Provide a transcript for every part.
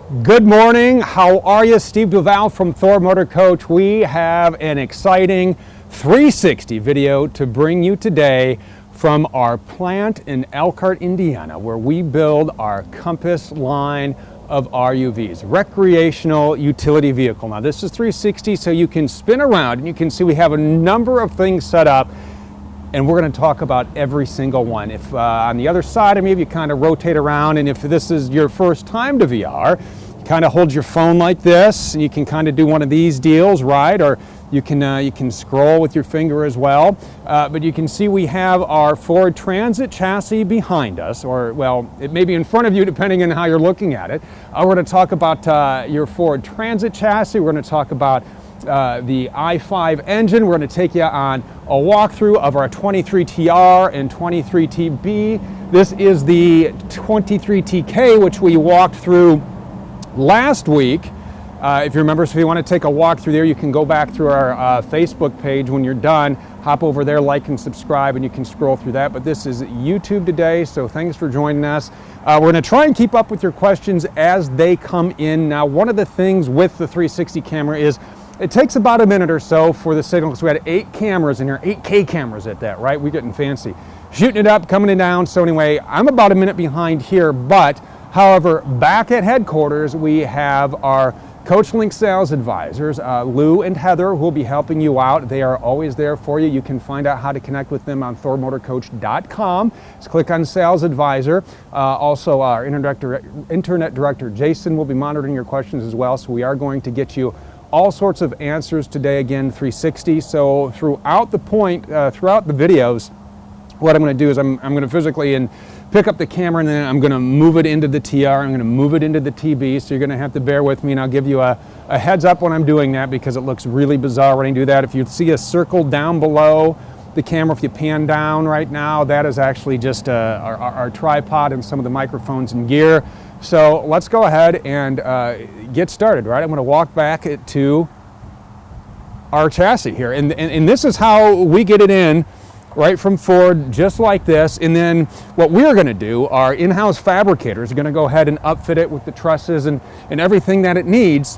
Good morning. How are you? Steve Duval from Thor Motor Coach. We have an exciting 360 video to bring you today from our plant in Elkhart, Indiana, where we build our Compass line of RUVs, recreational utility vehicle. Now this is 360, so you can spin around and you can see we have a number of things set up, and we're going to talk about every single one. If on the other side of me, if you kind of rotate around, and if this is your first time to VR, you kind of hold your phone like this, and you can kind of do one of these deals, right? Or you can scroll with your finger as well. But you can see we have our Ford Transit chassis behind us, or well, it may be in front of you depending on how you're looking at it. We're going to talk about your Ford Transit chassis. We're going to talk about the i5 engine. We're going to take you on a walkthrough of our 23TR and 23TB. This is the 23TK, which we walked through last week. If you remember, so if you want to take a walk through there, you can go back through our Facebook page when you're done. Hop over there, like and subscribe, and you can scroll through that. But this is YouTube today, so thanks for joining us. We're going to try and keep up with your questions as they come in. Now, one of the things with the 360 camera is it takes about a minute or so for the signal, because we had 8 cameras in here, 8K cameras at that, right? We're getting fancy. Shooting it up, coming it down. So anyway, I'm about a minute behind here, but however, back at headquarters, we have our CoachLink sales advisors, Lou and Heather, who will be helping you out. They are always there for you. You can find out how to connect with them on thormotorcoach.com. Just click on Sales Advisor. Also, our Internet Director, Jason, will be monitoring your questions as well. So we are going to get you all sorts of answers today, again, 360. So throughout the videos, what I'm going to do is I'm going to physically pick up the camera, and then I'm going to move it into the TR. I'm going to move it into the TB, so you're going to have to bear with me, and I'll give you a heads up when I'm doing that, because it looks really bizarre when I do that. If you see a circle down below the camera, if you pan down right now, that is actually just our tripod and some of the microphones and gear. So let's go ahead and get started, right? I'm going to walk back to our chassis here, and this is how we get it in, right from Ford, just like this. And then what we're going to do, our in-house fabricators are going to go ahead and upfit it with the trusses and everything that it needs,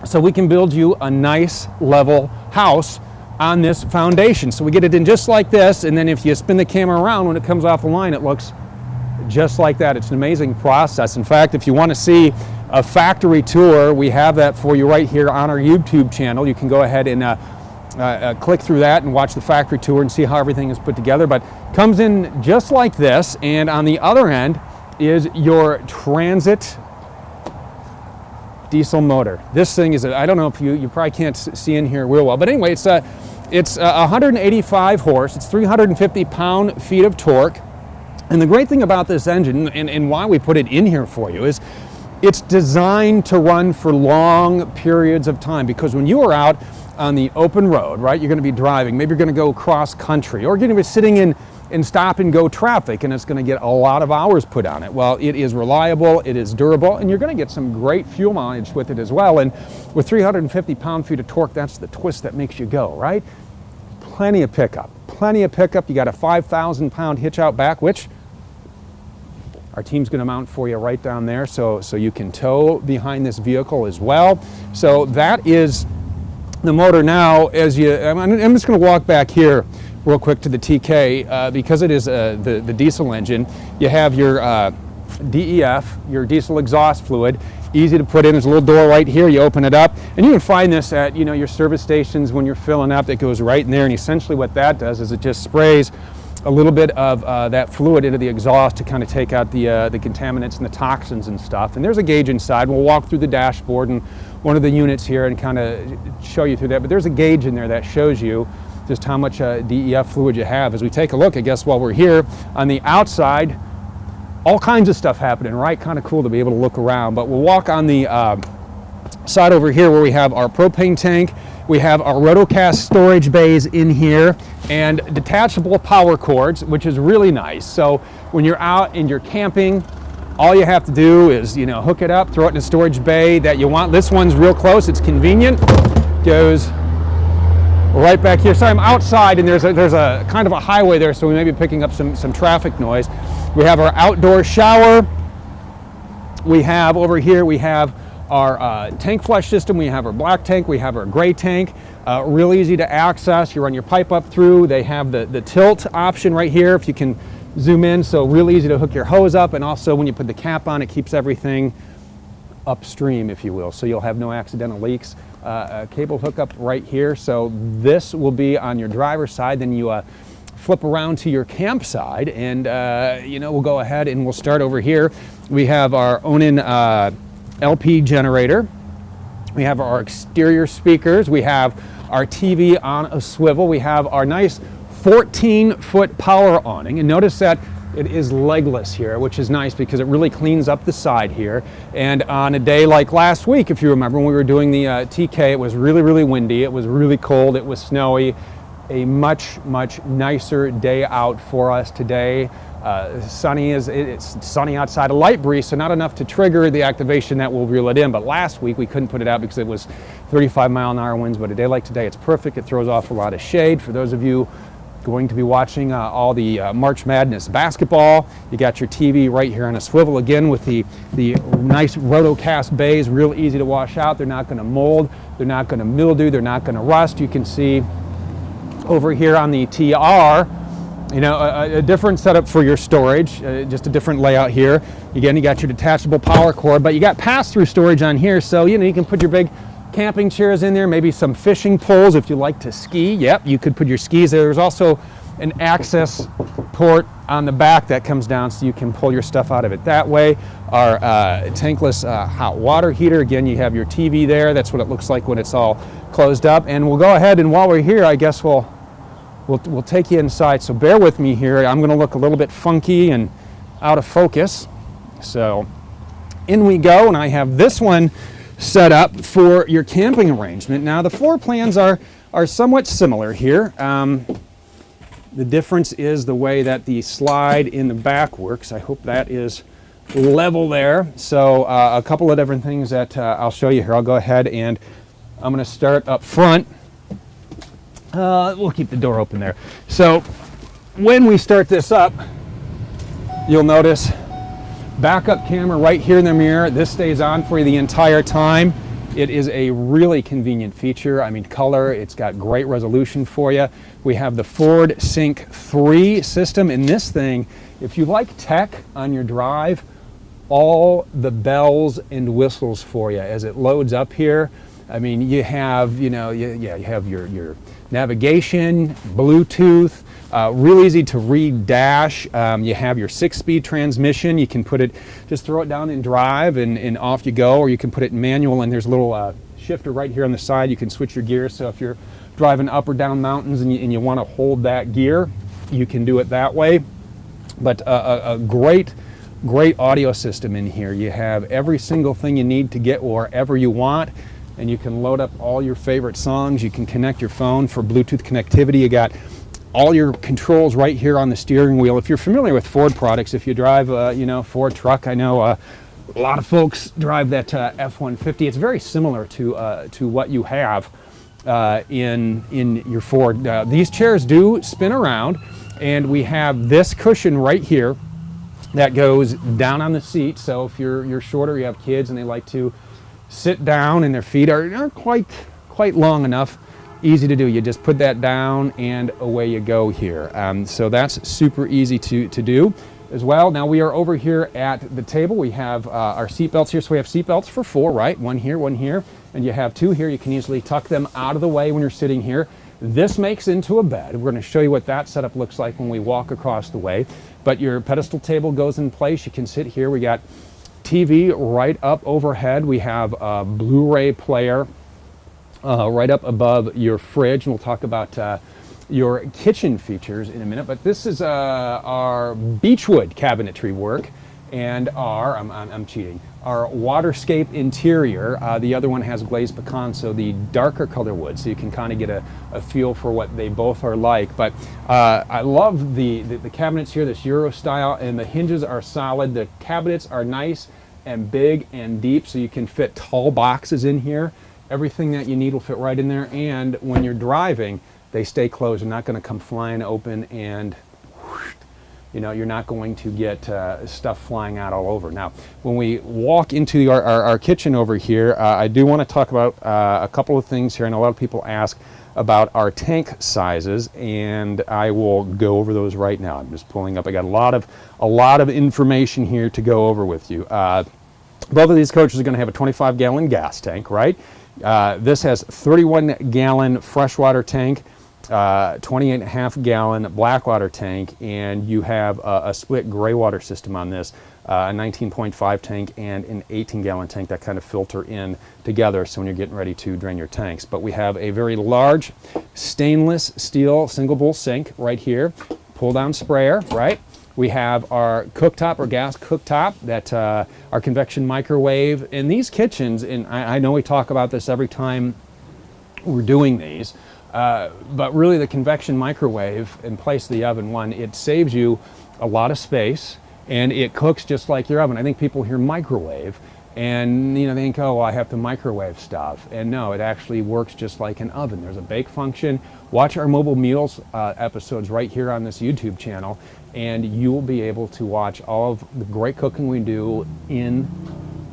so we can build you a nice level house on this foundation. So we get it in just like this, and then if you spin the camera around, when it comes off the line, it looks just like that. It's an amazing process. In fact, if you want to see a factory tour, we have that for you right here on our YouTube channel. You can go ahead and click through that and watch the factory tour and see how everything is put together. But comes in just like this, and on the other end is your Transit diesel motor. This thing is, I don't know if you probably can't see in here real well, but anyway, it's 185 horse, it's 350 pound-feet of torque. And the great thing about this engine, and why we put it in here for you, is it's designed to run for long periods of time. Because when you are out on the open road, right, you're going to be driving, maybe you're going to go cross country, or you're going to be sitting in stop and go traffic, and it's going to get a lot of hours put on it. Well, it is reliable, it is durable, and you're going to get some great fuel mileage with it as well. And with 350 pound-feet of torque, that's the twist that makes you go, right? Plenty of pickup. You got a 5,000 pound hitch out back, which our team's going to mount for you right down there, so you can tow behind this vehicle as well. So that is the motor. Now, I'm just going to walk back here real quick to the TK, because it is the diesel engine. You have your DEF, your diesel exhaust fluid, easy to put in. There's a little door right here. You open it up, and you can find this at your service stations when you're filling up. It goes right in there, and essentially what that does is it just sprays a little bit of that fluid into the exhaust to kind of take out the contaminants and the toxins and stuff. And there's a gauge inside. We'll walk through the dashboard and one of the units here and kind of show you through that. But there's a gauge in there that shows you just how much DEF fluid you have. As we take a look, I guess while we're here on the outside, all kinds of stuff happening, right? Kind of cool to be able to look around. But we'll walk on the side over here where we have our propane tank. We have our rotocast storage bays in here and detachable power cords, which is really nice. So when you're out and you're camping, all you have to do is, hook it up, throw it in a storage bay that you want. This one's real close, it's convenient. Goes right back here. Sorry, I'm outside, and there's a kind of a highway there, so we may be picking up some traffic noise. We have our outdoor shower. we have over here, we have our tank flush system, we have our black tank, we have our gray tank. Real easy to access. You run your pipe up through. They have the tilt option right here if you can zoom in, so real easy to hook your hose up, and also when you put the cap on, it keeps everything upstream, if you will, so you'll have no accidental leaks. A cable hookup right here, so this will be on your driver's side. Then you flip around to your camp side, and we'll go ahead and we'll start over here. We have our Onan LP generator. We have our exterior speakers. We have our TV on a swivel. We have our nice 14-foot power awning, and notice that it is legless here, which is nice because it really cleans up the side here. And on a day like last week, if you remember, when we were doing the TK, it was really, really windy. It was really cold. It was snowy. A much, much nicer day out for us today. Sunny, it's sunny outside, a light breeze, so not enough to trigger the activation that will reel it in. But last week we couldn't put it out because it was 35-mile-an-hour winds. But a day like today, it's perfect. It throws off a lot of shade. For those of you going to be watching all the March Madness basketball, you got your TV right here on a swivel again with the nice rotocast bays, real easy to wash out. They're not going to mold, they're not going to mildew, they're not going to rust. You can see over here on the TR, a different setup for your storage, just a different layout here. Again, you got your detachable power cord, but you got pass-through storage on here, so you can put your big camping chairs in there, maybe some fishing poles if you like to ski. Yep, you could put your skis there. There's also an access port on the back that comes down so you can pull your stuff out of it that way. Our tankless hot water heater, again, you have your TV there. That's what it looks like when it's all closed up. And we'll go ahead, and while we're here, I guess we'll take you inside. So bear with me here. I'm going to look a little bit funky and out of focus. So in we go, and I have this one set up for your camping arrangement. Now the floor plans are somewhat similar here. The difference is the way that the slide in the back works. I hope that is level there. So a couple of different things that I'll show you here. I'll go ahead and I'm going to start up front. We'll keep the door open there. So when we start this up, you'll notice backup camera right here in the mirror. This stays on for you the entire time. It is a really convenient feature. I mean, color, it's got great resolution for you. We have the Ford Sync 3 system in this thing. If you like tech on your drive, all the bells and whistles for you as it loads up here. I mean, you have, you have your navigation, Bluetooth, real easy to read dash. You have your 6-speed transmission. You can put it, just throw it down in drive and off you go, or you can put it in manual, and there's a little shifter right here on the side. You can switch your gears, so if you're driving up or down mountains and you want to hold that gear, you can do it that way. But a great audio system in here. You have every single thing you need to get wherever you want, and you can load up all your favorite songs. You can connect your phone for Bluetooth connectivity. You got all your controls right here on the steering wheel. If you're familiar with Ford products, if you drive Ford truck, I know a lot of folks drive that F-150. It's very similar to what you have in your Ford. These chairs do spin around, and we have this cushion right here that goes down on the seat. So if you're shorter, you have kids and they like to sit down and their feet aren't quite long enough, easy to do. You just put that down and away you go here. So that's super easy to do as well. Now we are over here at the table. We have our seat belts here. So we have seat belts for 4, right? One here, and you have 2 here. You can easily tuck them out of the way when you're sitting here. This makes into a bed. We're going to show you what that setup looks like when we walk across the way. But your pedestal table goes in place. You can sit here. We got TV right up overhead. We have a Blu-ray player right up above your fridge, and we'll talk about your kitchen features in a minute. But this is our beechwood cabinetry work and our waterscape interior. The other one has glazed pecan, so the darker color wood, so you can kind of get a feel for what they both are like. But I love the cabinets here, this Euro style, and the hinges are solid. The cabinets are nice and big and deep, so you can fit tall boxes in here. Everything that you need will fit right in there, and when you're driving, they stay closed. They're not going to come flying open and you're not going to get stuff flying out all over. Now, when we walk into our kitchen over here, I do want to talk about a couple of things here, and a lot of people ask about our tank sizes, and I will go over those right now. I'm just pulling up. I got a lot of information here to go over with you. Both of these coaches are going to have a 25-gallon gas tank, right? This has 31-gallon freshwater tank, 28.5-gallon blackwater tank, and you have a split gray water system on this, a 19.5 tank and an 18-gallon tank that kind of filter in together so when you're getting ready to drain your tanks. But we have a very large stainless steel single bowl sink right here, pull down sprayer, right? We have our cooktop or gas cooktop, that our convection microwave. In these kitchens, and I know we talk about this every time we're doing these, but really the convection microwave in place of the oven, one, it saves you a lot of space and it cooks just like your oven. I think people hear microwave and they think, oh, well, I have to microwave stuff. And no, it actually works just like an oven. There's a bake function. Watch our mobile meals episodes right here on this YouTube channel, and you will be able to watch all of the great cooking we do in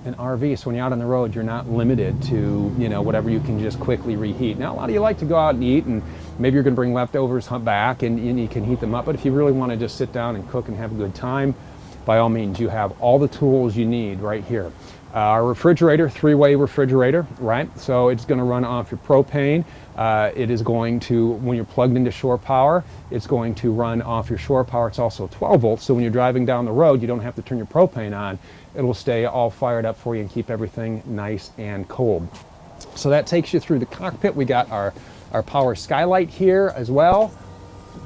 an RV. So when you're out on the road, you're not limited to whatever you can just quickly reheat. Now, a lot of you like to go out and eat, and maybe you're going to bring leftovers back and you can heat them up. But if you really want to just sit down and cook and have a good time, by all means, you have all the tools you need right here. Our refrigerator, 3-way refrigerator, right? So it's going to run off your propane. It is going to, when you're plugged into shore power, it's going to run off your shore power. It's also 12 volts, so when you're driving down the road, you don't have to turn your propane on. It'll stay all fired up for you and keep everything nice and cold. So that takes you through the cockpit. We got our power skylight here as well.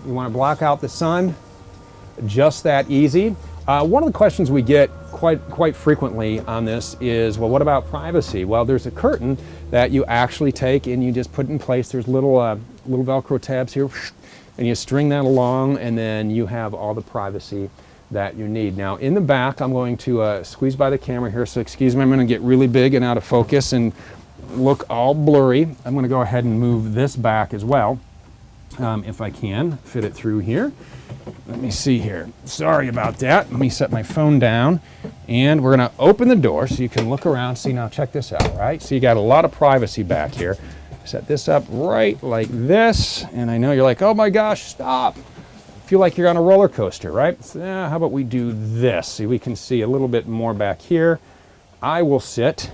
You want to block out the sun, just that easy. One of the questions we get quite frequently on this is, well, what about privacy? Well, there's a curtain that you actually take and you just put in place. There's little Velcro tabs here, and you string that along, and then you have all the privacy that you need. Now, in the back, I'm going to squeeze by the camera here, so excuse me, I'm going to get really big and out of focus and look all blurry. I'm going to go ahead and move this back as well, if I can fit it through here. Let me see here. Sorry about that. Let me set my phone down, and we're going to open the door so you can look around. See, now check this out, right? So you got a lot of privacy back here. Set this up right like this, and I know you're like, oh my gosh, stop. Feel like you're on a roller coaster, right? So, how about we do this? See, we can see a little bit more back here. I will sit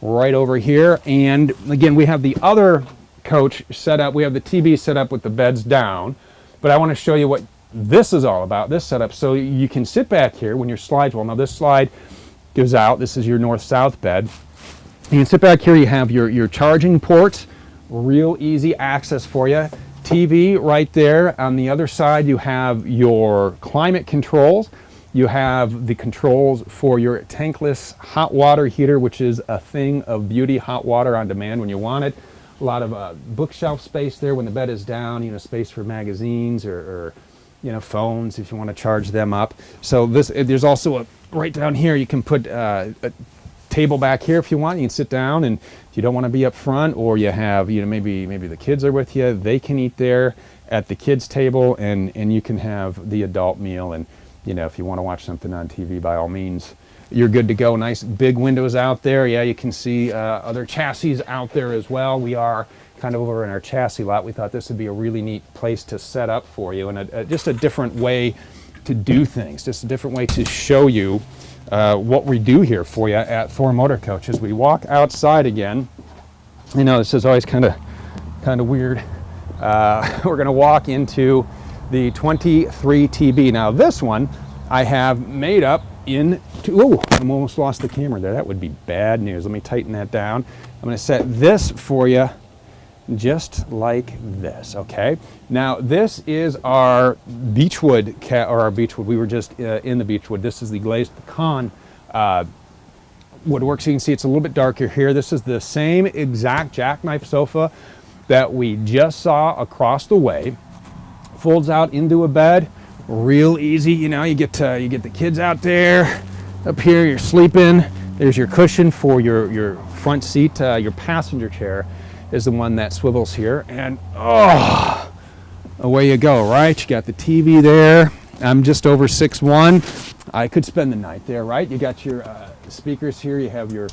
right over here, and again, we have the other coach set up. We have the TV set up with the beds down, but I want to show you what this is all about, this setup. So you can sit back here when your slides, well, now this slide goes out. This is your north-south bed. You can sit back here. You have your charging ports, real easy access for you. TV right there. On the other side, you have your climate controls. You have the controls for your tankless hot water heater, which is a thing of beauty, hot water on demand when you want it. A lot of bookshelf space there when the bed is down, space for magazines or phones if you want to charge them up. So there's also right down here, you can put a table back here if you want. You can sit down, and if you don't want to be up front, or you have, maybe the kids are with you, they can eat there at the kids table, and you can have the adult meal. And if you want to watch something on TV, by all means, you're good to go. Nice big windows out there. Yeah, you can see other chassis out there as well. We are kind of over in our chassis lot. We thought this would be a really neat place to set up for you, and just a different way to do things, just a different way to show you what we do here for you at Thor Motor Coach. As we walk outside again, this is always kind of weird. We're going to walk into the 23 TB. Now this one I have made up into, I almost lost the camera there. That would be bad news. Let me tighten that down. I'm going to set this for you just like this, okay? Now this is our beechwood, we were just in the beechwood. This is the glazed pecan woodwork. So you can see it's a little bit darker here. This is the same exact jackknife sofa that we just saw across the way. Folds out into a bed, real easy. You get the kids out there. Up here, you're sleeping. There's your cushion for your front seat. Your passenger chair is the one that swivels here, and away you go, right? You got the TV there. I'm just over 6'1". I could spend the night there, right? You got your speakers here. You have your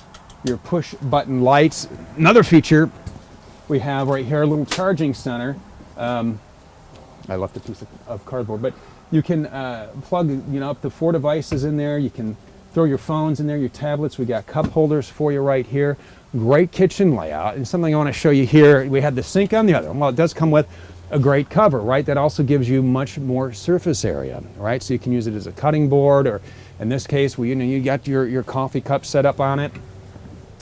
push button lights. Another feature we have right here, a little charging center. I left a piece of cardboard, but you can plug up to 4 devices in there. You can throw your phones in there, your tablets. We got cup holders for you right here. Great kitchen layout. And something I want to show you here, we had the sink on the other one. Well, it does come with a great cover, right? That also gives you much more surface area, right? So you can use it as a cutting board, or in this case, you got your coffee cup set up on it.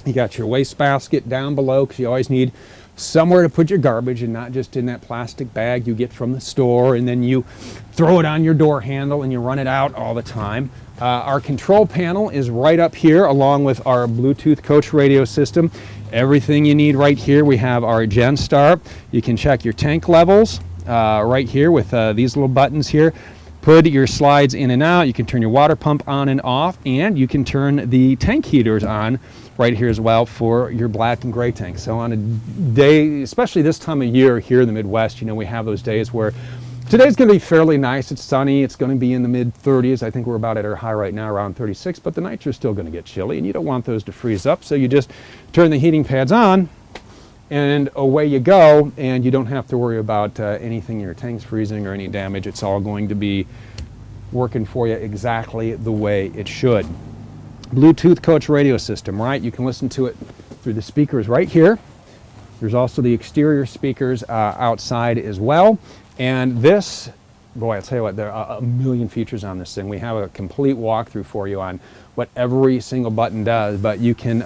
You got your wastebasket down below, because you always need somewhere to put your garbage, and not just in that plastic bag you get from the store and then you throw it on your door handle and you run it out all the time. Our control panel is right up here, along with our Bluetooth Coach radio system. Everything you need right here. We have our GenStar. You can check your tank levels right here with these little buttons here. Put your slides in and out. You can turn your water pump on and off, and you can turn the tank heaters on right here as well for your black and gray tank. So on a day, especially this time of year here in the Midwest, we have those days where today's going to be fairly nice. It's sunny. It's going to be in the mid 30s. I think we're about at our high right now, around 36, but the nights are still going to get chilly, and you don't want those to freeze up. So you just turn the heating pads on, and away you go, and you don't have to worry about anything in your tanks freezing or any damage. It's all going to be working for you exactly the way it should. Bluetooth Coach radio system, right? You can listen to it through the speakers right here. There's also the exterior speakers outside as well. And this, boy, I'll tell you what, there are a million features on this thing. We have a complete walkthrough for you on what every single button does, but you can,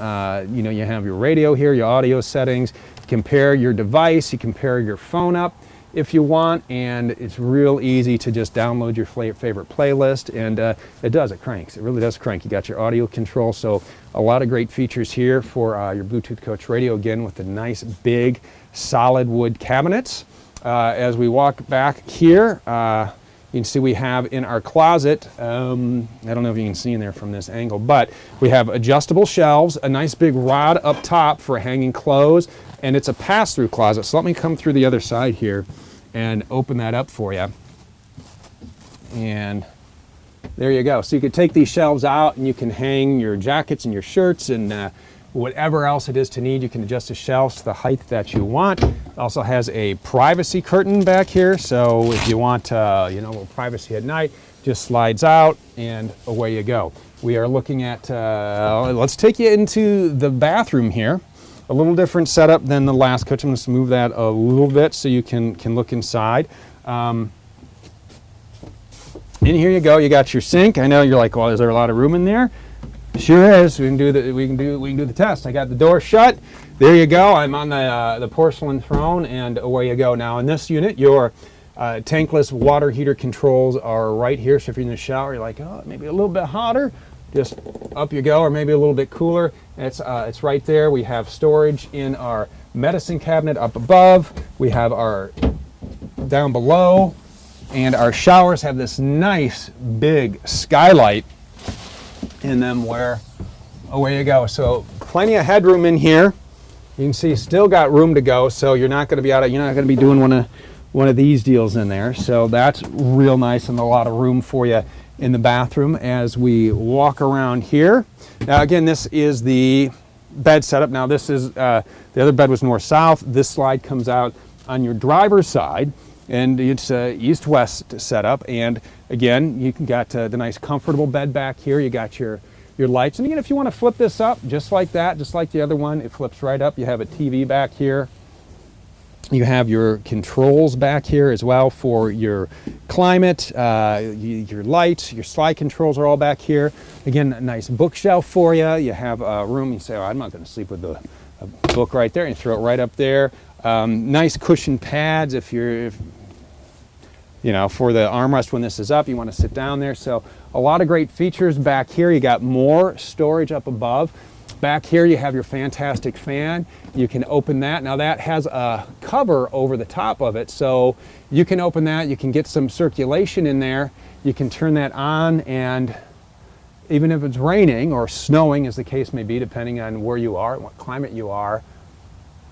you have your radio here, your audio settings, compare your device, you compare your phone up if you want, and it's real easy to just download your favorite playlist, and it cranks. It really does crank. You got your audio control, so a lot of great features here for your Bluetooth Coach radio, again with the nice big solid wood cabinets. As we walk back here, you can see we have in our closet, I don't know if you can see in there from this angle, but we have adjustable shelves, a nice big rod up top for hanging clothes, and it's a pass-through closet. So let me come through the other side here and open that up for you. And there you go. So you could take these shelves out and you can hang your jackets and your shirts and whatever else it is to need. You can adjust the shelves to the height that you want. It also has a privacy curtain back here, so if you want a little privacy at night, just slides out and away you go. We are looking at, let's take you into the bathroom here. A little different setup than the last coach. I'm going to move that a little bit so you can look inside. In here you go. You got your sink. I know you're like, well, is there a lot of room in there? Sure is. We can do the test. I got the door shut. There you go. I'm on the porcelain throne, and away you go. Now in this unit, your tankless water heater controls are right here. So if you're in the shower, you're like, oh, maybe a little bit hotter, just up you go, or maybe a little bit cooler. It's right there. We have storage in our medicine cabinet up above. We have our down below, and our showers have this nice big skylight in them where away you go. So plenty of headroom in here. You can see still got room to go, so you're not going to be doing one of these deals in there. So that's real nice, and a lot of room for you in the bathroom as we walk around here. Now again, this is the bed setup. Now this is the other bed was north-south. This slide comes out on your driver's side, and it's east-west setup. And again, you can got the nice comfortable bed back here. You got your lights, and again, if you want to flip this up just like that, just like the other one, it flips right up. You have a TV back here. You have your controls back here as well for your climate, your lights, your slide controls are all back here. Again, a nice bookshelf for you. You have a room. You say, oh, I'm not going to sleep with a book right there. And you throw it right up there. Nice cushion pads if for the armrest when this is up, you want to sit down there. So a lot of great features back here. You got more storage up above. Back here you have your fantastic fan. You can open that. Now that has a cover over the top of it, so you can open that. You can get some circulation in there. You can turn that on, and even if it's raining or snowing, as the case may be, depending on where you are and what climate you are,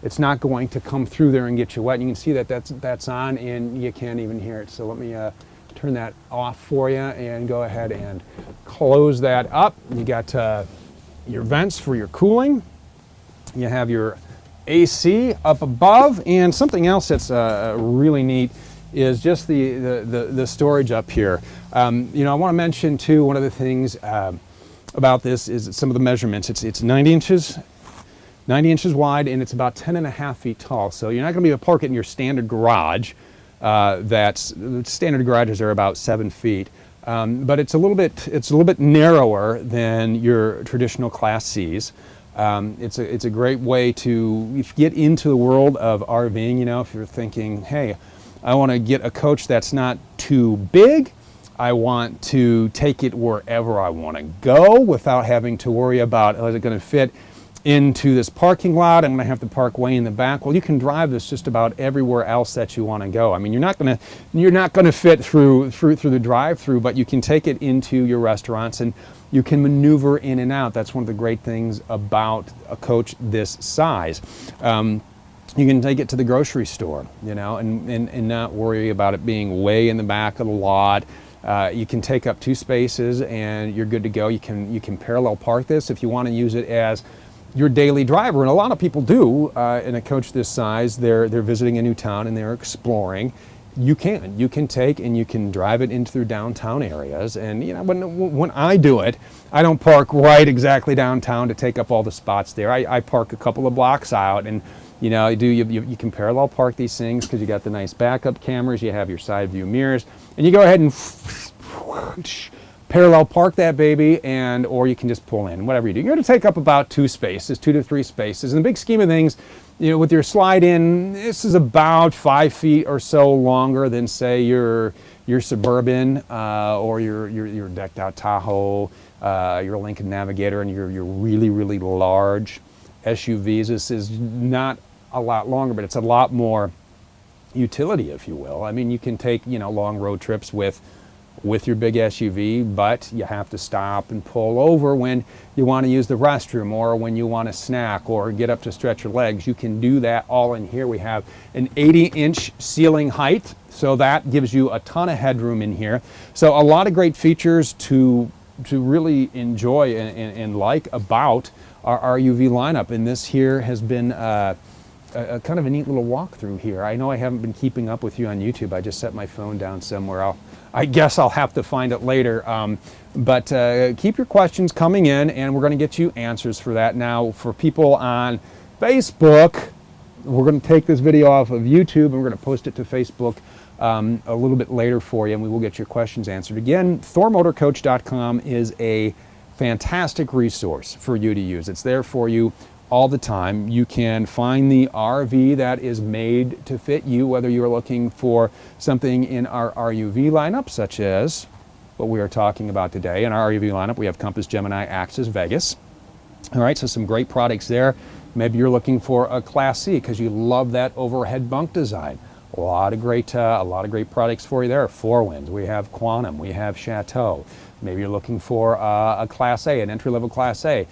it's not going to come through there and get you wet. You can see that that's on, and you can't even hear it. So let me turn that off for you and go ahead and close that up. You got your vents for your cooling. You have your AC up above, and something else that's really neat is just the storage up here. You know, I want to mention too, one of the things about this is some of the measurements. It's 90 inches wide, and it's about 10.5 feet tall. So you're not going to be able to park it in your standard garage. Standard garages are about 7 feet, but it's a little bit narrower than your traditional Class C's. It's a great way to get into the world of RVing. You know, if you're thinking, hey, I want to get a coach that's not too big. I want to take it wherever I want to go without having to worry about, is it going to fit into this parking lot? I'm going to have to park way in the back. Well, you can drive this just about everywhere else that you want to go. I mean, you're not going to fit through the drive-through, but you can take it into your restaurants and you can maneuver in and out. That's one of the great things about a coach this size. You can take it to the grocery store, you know, and not worry about it being way in the back of the lot. You can take up 2 spaces and you're good to go. You can parallel park this if you want to use it as your daily driver, and a lot of people do. In a coach this size, they're visiting a new town and they're exploring. You can take and you can drive it in through downtown areas. And you know, when I do it, I don't park right exactly downtown to take up all the spots there. I park a couple of blocks out, and you know, you can parallel park these things because you got the nice backup cameras, you have your side view mirrors, and you go ahead and parallel park that baby, or you can just pull in, whatever you do. You're going to take up about 2 spaces, 2 to 3 spaces. In the big scheme of things, you know, with your slide in, this is about 5 feet or so longer than, say, your Suburban or your decked out Tahoe, your Lincoln Navigator, and your really, really large SUVs. This is not a lot longer, but it's a lot more utility, if you will. I mean, you can take, you know, long road trips with your big SUV, but you have to stop and pull over when you want to use the restroom or when you want to snack or get up to stretch your legs. You can do that all in here. We have an 80-inch ceiling height, so that gives you a ton of headroom in here. So a lot of great features to really enjoy and like about our RUV lineup. And this here has been a kind of a neat little walkthrough here. I know I haven't been keeping up with you on YouTube. I just set my phone down somewhere. I guess I'll have to find it later. But keep your questions coming in, and we're going to get you answers for that. Now, for people on Facebook, we're going to take this video off of YouTube and we're going to post it to Facebook a little bit later for you, and we will get your questions answered. Again, ThorMotorCoach.com is a fantastic resource for you to use. It's there for you all the time. You can find the RV that is made to fit you, whether you're looking for something in our RUV lineup, such as what we are talking about today. In our RUV lineup, we have Compass, Gemini, Axis, Vegas. All right, so some great products there. Maybe you're looking for a Class C because you love that overhead bunk design. A lot of great products for you there. Four Winds, we have Quantum, we have Chateau. Maybe you're looking for a Class A, an entry-level Class A.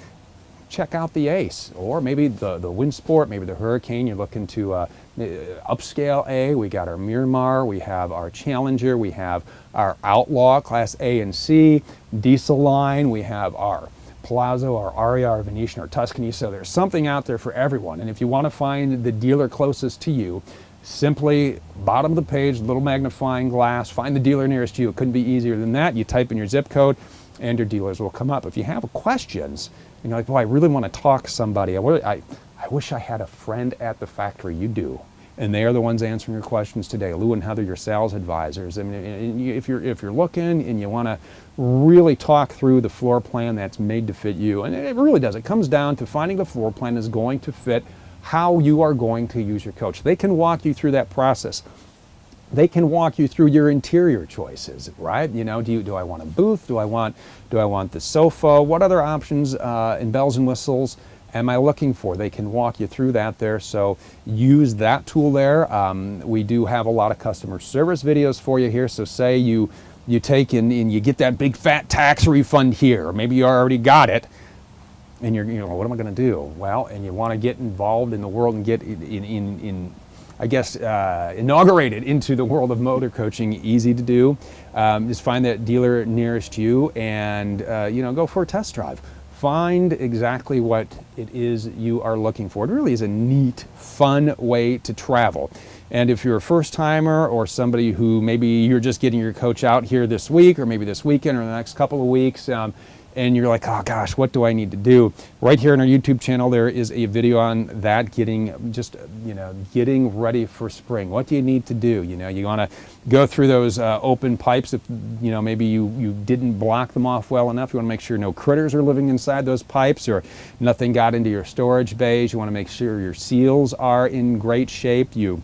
Check out the Ace, or maybe the Wind Sport, maybe the Hurricane. You're looking to upscale A. We got our Miramar, we have our Challenger, we have our Outlaw Class A and C, diesel line, we have our Palazzo, our Aria, our Venetian, our Tuscany. So there's something out there for everyone. And if you want to find the dealer closest to you, simply bottom of the page, little magnifying glass, find the dealer nearest you. It couldn't be easier than that. You type in your zip code and your dealers will come up. If you have questions, you know, like, well, I really want to talk to somebody. I wish I had a friend at the factory. You do. And they are the ones answering your questions today. Lou and Heather, your sales advisors. I mean, if you're looking and you want to really talk through the floor plan that's made to fit you, and it really does. It comes down to finding the floor plan that's going to fit how you are going to use your coach. They can walk you through that process. They can walk you through your interior choices, right? You know, do I want a booth? Do I want the sofa? What other options and bells and whistles am I looking for? They can walk you through that there. So use that tool there. We do have a lot of customer service videos for you here. So say you take and you get that big fat tax refund here, or maybe you already got it, and you're, you know, what am I going to do? Well, and you want to get involved in the world and get in I guess, inaugurated into the world of motor coaching, easy to do. Just find that dealer nearest you and, go for a test drive. Find exactly what it is you are looking for. It really is a neat, fun way to travel. And if you're a first timer or somebody who maybe you're just getting your coach out here this week or maybe this weekend or the next couple of weeks, and you're like, oh gosh, what do I need to do? Right here on our YouTube channel, there is a video on that, getting ready for spring. What do you need to do? You want to go through those open pipes. If maybe you didn't block them off well enough, you want to make sure no critters are living inside those pipes or nothing got into your storage bays. You want to make sure your seals are in great shape. You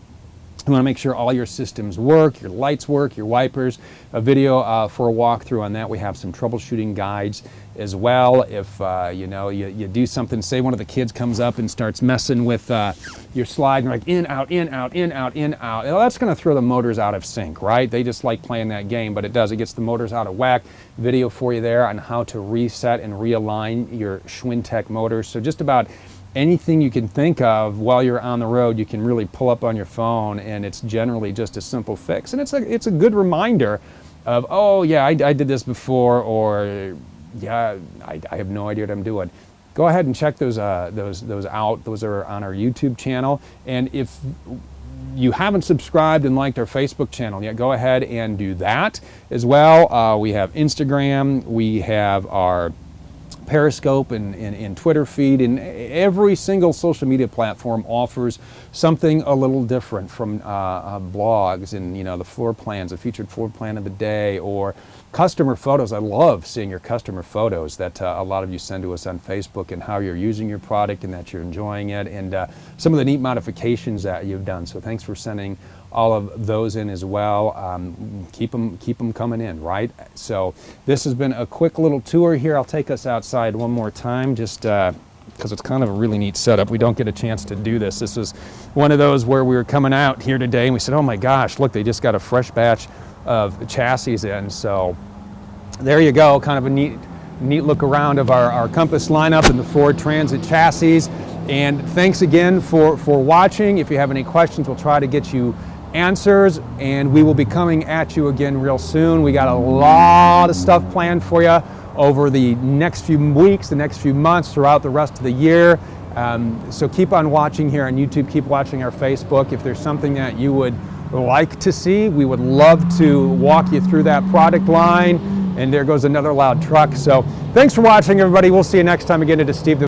want to make sure all your systems work, your lights work, your wipers. A video for a walkthrough on that. We have some troubleshooting guides as well. If you do something, say one of the kids comes up and starts messing with your slide, and you're like in, out, in, out, in, out, in, out. Well, that's going to throw the motors out of sync, right? They just like playing that game, but it gets the motors out of whack. Video for you there on how to reset and realign your Schwintek motors. So just about anything you can think of while you're on the road, you can really pull up on your phone, and it's generally just a simple fix. And it's a good reminder of, oh yeah, I did this before, or yeah, I have no idea what I'm doing. Go ahead and check those out. Those are on our YouTube channel. And if you haven't subscribed and liked our Facebook channel yet, go ahead and do that as well. We have Instagram, we have our Periscope and Twitter feed, and every single social media platform offers something a little different, from blogs and the floor plans, a featured floor plan of the day, or customer photos. I love seeing your customer photos that a lot of you send to us on Facebook, and how you're using your product and that you're enjoying it, and some of the neat modifications that you've done. So thanks for sending all of those in as well. Keep them coming in, right? So this has been a quick little tour here. I'll take us outside one more time, just because it's kind of a really neat setup. We don't get a chance to do this. This was one of those where we were coming out here today and we said, oh my gosh, look, they just got a fresh batch of chassis in. So there you go, kind of a neat look around of our Compass lineup and the Ford Transit chassis. And thanks again for watching. If you have any questions, we'll try to get you answers, and we will be coming at you again real soon. We got a lot of stuff planned for you over the next few weeks, the next few months, throughout the rest of the year. So keep on watching here on YouTube, keep watching our Facebook. If there's something that you would like to see, we would love to walk you through that product line. And there goes another loud truck. So thanks for watching, everybody. We'll see you next time. Again, it is Steve.